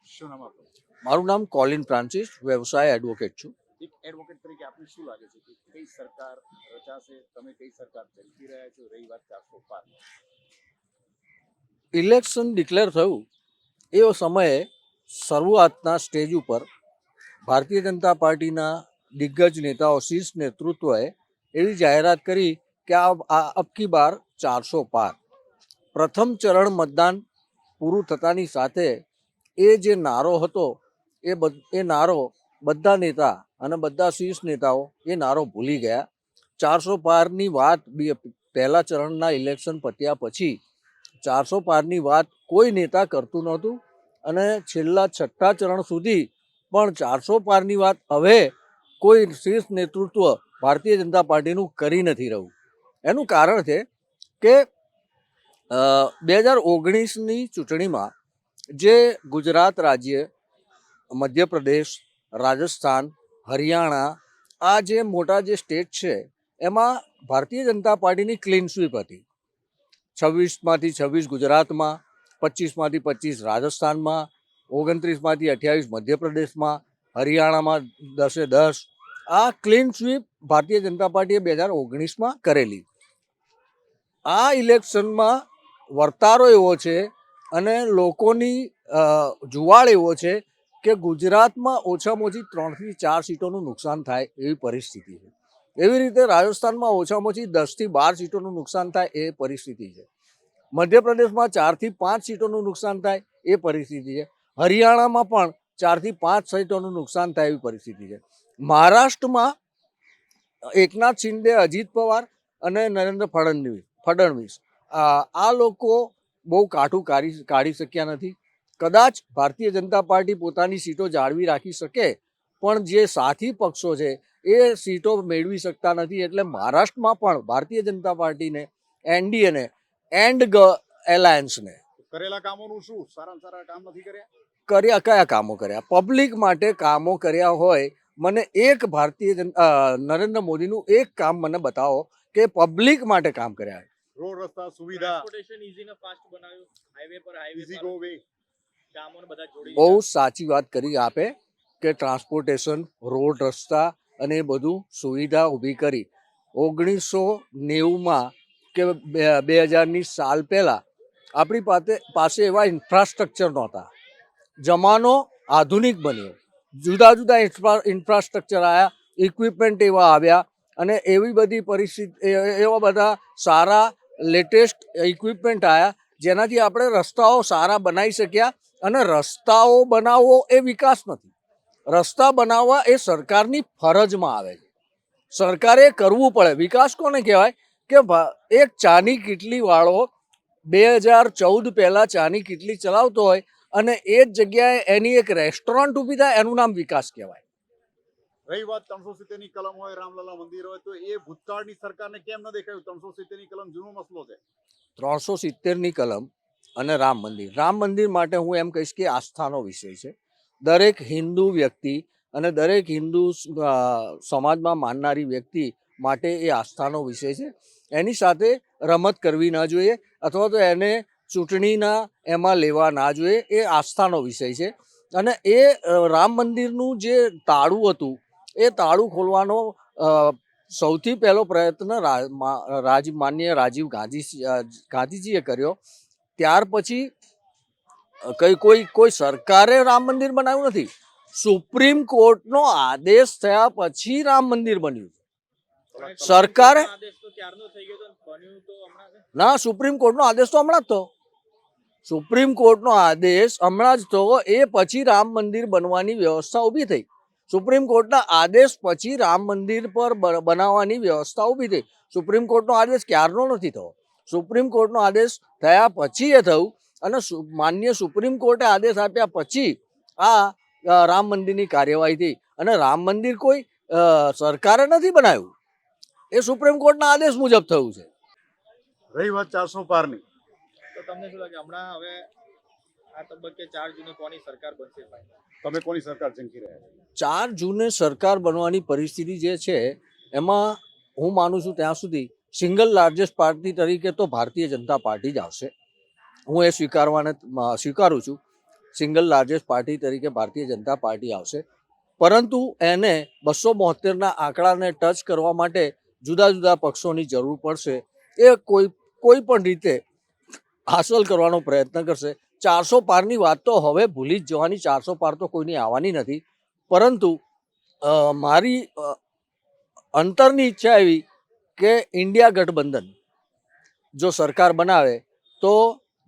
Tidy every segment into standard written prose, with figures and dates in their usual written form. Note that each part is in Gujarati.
શું નામ આપનું? મારું નામ કોલિન ફ્રાન્સિસ, વ્યવસાય એડવોકેટ છું. એક એડવોકેટ તરીકે આપને શું લાગે છે કે કઈ સરકાર રચાશે, તમે કઈ સરકાર ઝડપી રહ્યા છો? રહી વાત 405, ઇલેક્શન ડિક્લેર થયું એ સમયે શરૂઆતના સ્ટેજ ઉપર ભારતીય જનતા પાર્ટીના દિગ્ગજ નેતાઓ, શીર્ષ નેતૃત્વએ એવી જાહેરાત કરી કે આ અબકી બાર 400 પાર. પ્રથમ ચરણ મતદાન પૂરું થતાની સાથે એ જે નારો હતો એ નારો બધા નેતા અને બધા શીર્ષ નેતાઓ એ નારો ભૂલી ગયા. 400 પારની વાત પહેલા ચરણના ઇલેક્શન પત્યા પછી 400 પારની વાત કોઈ નેતા કરતું નહોતું અને છેલ્લા છઠ્ઠા ચરણ સુધી પણ 400 પારની વાત હવે કોઈ શીર્ષ નેતૃત્વ ભારતીય જનતા પાર્ટીનું કરી નથી રહ્યું. એનું કારણ છે કે 2019ની ચૂંટણીમાં જે ગુજરાત રાજ્ય, મધ્યપ્રદેશ, રાજસ્થાન, હરિયાણા આ જે મોટા જે સ્ટેટ છે એમાં ભારતીય જનતા પાર્ટીની ક્લીન સ્વીપ હતી. 26માંથી 26 ગુજરાતમાં, 25માંથી 25 રાજસ્થાનમાં, 29માંથી 28 મધ્યપ્રદેશમાં, હરિયાણામાં 10 આ ક્લીન સ્વીપ ભારતીય જનતા પાર્ટીએ 2019માં કરેલી. આ ઇલેક્શનમાં વર્તારો એવો છે અને લોકોની જુવાળ એવો છે કે ગુજરાતમાં ઓછામાં ઓછી 3થી 4 સીટોનું નુકસાન થાય એવી પરિસ્થિતિ છે. એવી રીતે રાજસ્થાનમાં ઓછામાં ઓછી 10થી 12 સીટોનું નુકસાન થાય એ પરિસ્થિતિ છે. મધ્યપ્રદેશમાં 4થી 5 સીટોનું નુકસાન થાય એ પરિસ્થિતિ છે. હરિયાણામાં પણ 4થી 5 સીટોનું નુકસાન થાય એવી પરિસ્થિતિ છે. મહારાષ્ટ્રમાં એકનાથ શિંદે, અજીત પવાર અને નરેન્દ્ર ફડણવીસ આ લોકો બહુ કાઠું કાઢી શક્યા નથી. કદાચ ભારતીય જનતા પાર્ટી પોતાની સીટો જાળવી રાખી શકે પણ જે સાથી પક્ષો છે એ સીટો મેળવી શકતા નથી. એટલે મહારાષ્ટ્રમાં પણ ભારતીય જનતા પાર્ટીને, એનડીએને એન્ડ એલાયન્સને કરેલા કામોનું શું? સારા કામ નથી કર્યા? કયા કામો કર્યા? પબ્લિક માટે કામો કર્યા હોય મને એક નરેન્દ્ર મોદીનું એક કામ મને બતાવો કે પબ્લિક માટે કામ કર્યા. રોડ રસ્તા સુવિધા, ટ્રાન્સપોર્ટેશન ઈઝી ને ફાસ્ટ બનાવ્યું, હાઈવે પર ઈઝી ગો વે, કામોને બધા જોડી બહુ સાચી વાત કરી આપે કે ટ્રાન્સપોર્ટેશન, રોડ રસ્તા અને એ બધું સુવિધા ઊભી કરી. 1990માં કે 2000ની સાલ પહેલાં આપણી પાસે એવા ઇન્ફ્રાસ્ટ્રક્ચર નહોતા. જમાનો આધુનિક બન્યો, જુદા જુદા ઇન્ફ્રાસ્ટ્રક્ચર આવ્યા, ઇક્વિપમેન્ટ એવા આવ્યા અને એવી બધી પરિસ્થિતિ, એવા બધા સારા લેટેસ્ટ ઇક્વિપમેન્ટ આવ્યા જેનાથી આપણે રસ્તાઓ સારા બનાવી શક્યા. અને રસ્તાઓ બનાવવો એ વિકાસ નથી. રસ્તા બનાવવા એ સરકારની ફરજમાં આવે છે. સરકારે કરવું પડે. વિકાસ કોને કહેવાય કે એક ચાની કીટલી વાળો 2014 પહેલાં ચાની કીટલી ચલાવતો હોય અને એ જ જગ્યાએ એની એક રેસ્ટોરન્ટ ઊભી થાય, એનું નામ વિકાસ કહેવાય. રહી વાત 370ની કલમ હોય, રામલલા મંદિર હોય, તો એ ભૂતકાળની સરકારને કેમ ન દેખાયું? 370ની કલમ જૂનો મસલો છે. 370ની કલમ અને રામ મંદિર માટે હું એમ કહીશ કે આસ્થાનો વિષય છે. દરેક હિન્દુ વ્યક્તિ અને દરેક હિન્દુ સમાજમાં માનનારી વ્યક્તિ માટે એ આસ્થાનો વિષય છે. એની સાથે રમત કરવી ના જોઈએ અથવા તો એને ચૂંટણીના એમાં લેવા ના જોઈએ. એ આસ્થાનો વિષય છે. અને એ રામ મંદિરનું જે તાળું હતું એ તાળું ખોલવાનો સૌથી પહેલો પ્રયત્ન માનનીય રાજીવ ગાંધીજીએ કર્યો. ત્યાર પછી કોઈ સરકારે રામ મંદિર બનાવ્યું નથી. સુપ્રીમ કોર્ટનો આદેશ થયા પછી રામ મંદિર બન્યું. સરકારે આદેશ તો ત્યારનો થઈ ગયો તો બન્યું તો હમણાં ના, સુપ્રીમ કોર્ટનો આદેશ તો હમણાં જ થયો. સુપ્રીમ કોર્ટનો આદેશ હમણાં જ થયો. એ પછી રામ મંદિર બનવાની વ્યવસ્થા ઊભી થઈ. સુપ્રીમ કોર્ટના આદેશ પછી રામ મંદિર પર બનાવવાની વ્યવસ્થા ઊભી થઈ. સુપ્રીમ કોર્ટનો આદેશ ક્યારનો નથી થયો. સુપ્રીમ કોર્ટનો આદેશ થયા પછી એ થયું અને માન્ય સુપ્રીમ કોર્ટે આદેશ આપ્યા પછી આ રામ મંદિરની કાર્યવાહી થઈ. અને રામ મંદિર કોઈ સરકારે નથી બનાવ્યું, એ સુપ્રીમ કોર્ટના આદેશ મુજબ થયું છે. રહી વાત 400 પારની, તો તમને શું લાગે હમણાં હવે આ તબક્કે 4 જૂને કોની સરકાર બનશે? તમે કોની સરકાર ઝંકી રહ્યા છો? 4 જૂને સરકાર બનવાની પરિસ્થિતિ જે છે એમાં હું માનું છું ત્યાં સુધી સિંગલ લાર્જેસ્ટ પાર્ટી તરીકે તો ભારતીય જનતા પાર્ટી જ આવશે. હું એ સ્વીકારું છું. સિંગલ લાર્જેસ્ટ પાર્ટી તરીકે ભારતીય જનતા પાર્ટી આવશે, પરંતુ એને 272ના આંકડાને ટચ કરવા માટે જુદા જુદા પક્ષોની જરૂર પડશે. એ કોઈ પણ રીતે હાંસલ કરવાનો પ્રયત્ન કરશે. 400 પારની વાત તો હવે ભૂલી જ જવાની, 400 પાર તો કોઈની આવવાની નથી. પરંતુ મારી અંતરની ઈચ્છા એવી કે ઇન્ડિયા ગઠબંધન જો સરકાર બનાવે તો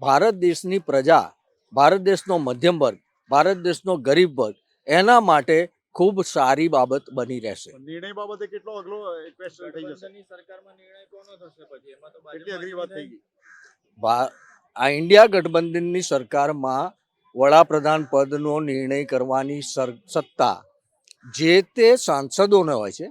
ભારત દેશની પ્રજા, ભારત દેશનો મધ્યમ વર્ગ, ભારત દેશનો ગરીબ વર્ગ એના માટે ખૂબ સારી બાબત બની રહેશે. નિર્ણય બાબતે કેટલો અઘરો ક્વેશ્ચન થઈ જશે? ગઠબંધનની સરકારમાં નિર્ણય કોનો થશે પછી? એમાં તો કેટલી અઘરી વાત થઈ ગઈ? આ ઇન્ડિયા ગઠબંધનની સરકારમાં વડાપ્રધાન પદનો નિર્ણય કરવાની સત્તા જે તે સાંસદોને હોય છે.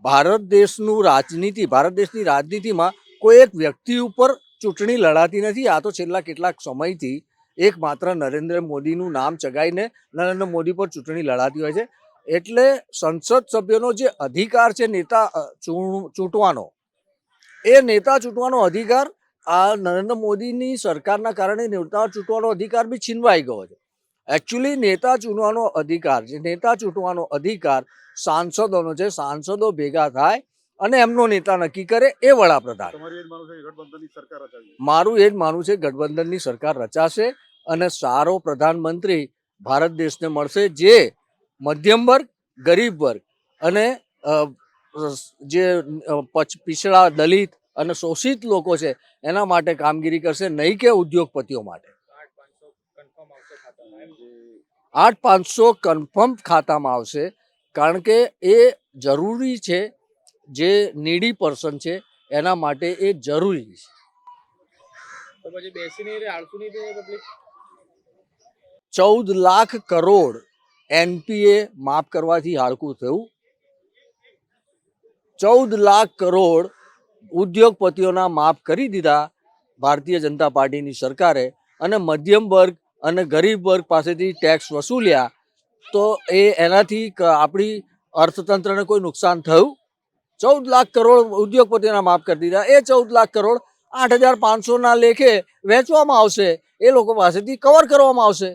ભારત દેશની રાજનીતિમાં કોઈ એક વ્યક્તિ ઉપર ચૂંટણી લડાતી નથી. આ તો છેલ્લા કેટલાક સમયથી એકમાત્ર નરેન્દ્ર મોદીનું નામ ચગાઈને નરેન્દ્ર મોદી પર ચૂંટણી લડાતી હોય છે. એટલે સંસદ સભ્યનો જે અધિકાર છે નેતા ચૂંટવાનો, એ નેતા ચૂંટવાનો અધિકાર આ નરેન્દ્ર મોદીની સરકારના કારણે નેતા ચૂંટવાનો અધિકાર બી છીનવાઈ ગયો છે. એકચ્યુઅલી નેતા ચૂંટવાનો અધિકાર સાંસદોનો છે. સાંસદો ભેગા થાય અને એમનો નેતા નક્કી કરે, એ વડાપ્રધાન. તમારું એ જ માનવું છે કે ગઠબંધનની સરકાર રચાવી? મારું એ જ માનવું છે ગઠબંધનની સરકાર રચાશે અને સારો પ્રધાનમંત્રી ભારત દેશને મળશે, જે મધ્યમ વર્ગ, ગરીબ વર્ગ અને જે પિછડા, દલિત અને શોષિત લોકો છે એના માટે કામગીરી કરશે, નહીં કે ઉદ્યોગપતિઓ માટે. 8,500 કન્ફર્મ આવશે ખાતામાં? 8,500 કન્ફર્મ ખાતામાં આવશે, કારણ કે એ જરૂરી છે. જે નીડી પર્સન છે એના માટે એ જરૂરી છે. તો પછી બેસી નહીં રહે, આળસુ નહીં થાય પબ્લિક? 14 લાખ કરોડ એનપીએ માફ કરવાથી હાડકું થયું. 14 લાખ કરોડ ઉદ્યોગપતિઓના માફ કરી દીધા ભારતીય જનતા પાર્ટીની સરકારે, અને મધ્યમ વર્ગ અને ગરીબ વર્ગ પાસેથી ટેક્સ વસૂલ્યા. તો એનાથી આપણી અર્થતંત્રને કોઈ નુકસાન થયું? 14 લાખ કરોડ ઉદ્યોગપતિઓના માફ કરી દીધા. એ 14 લાખ કરોડ 8,500ના લેખે વહેંચવામાં આવશે, એ લોકો પાસેથી કવર કરવામાં આવશે.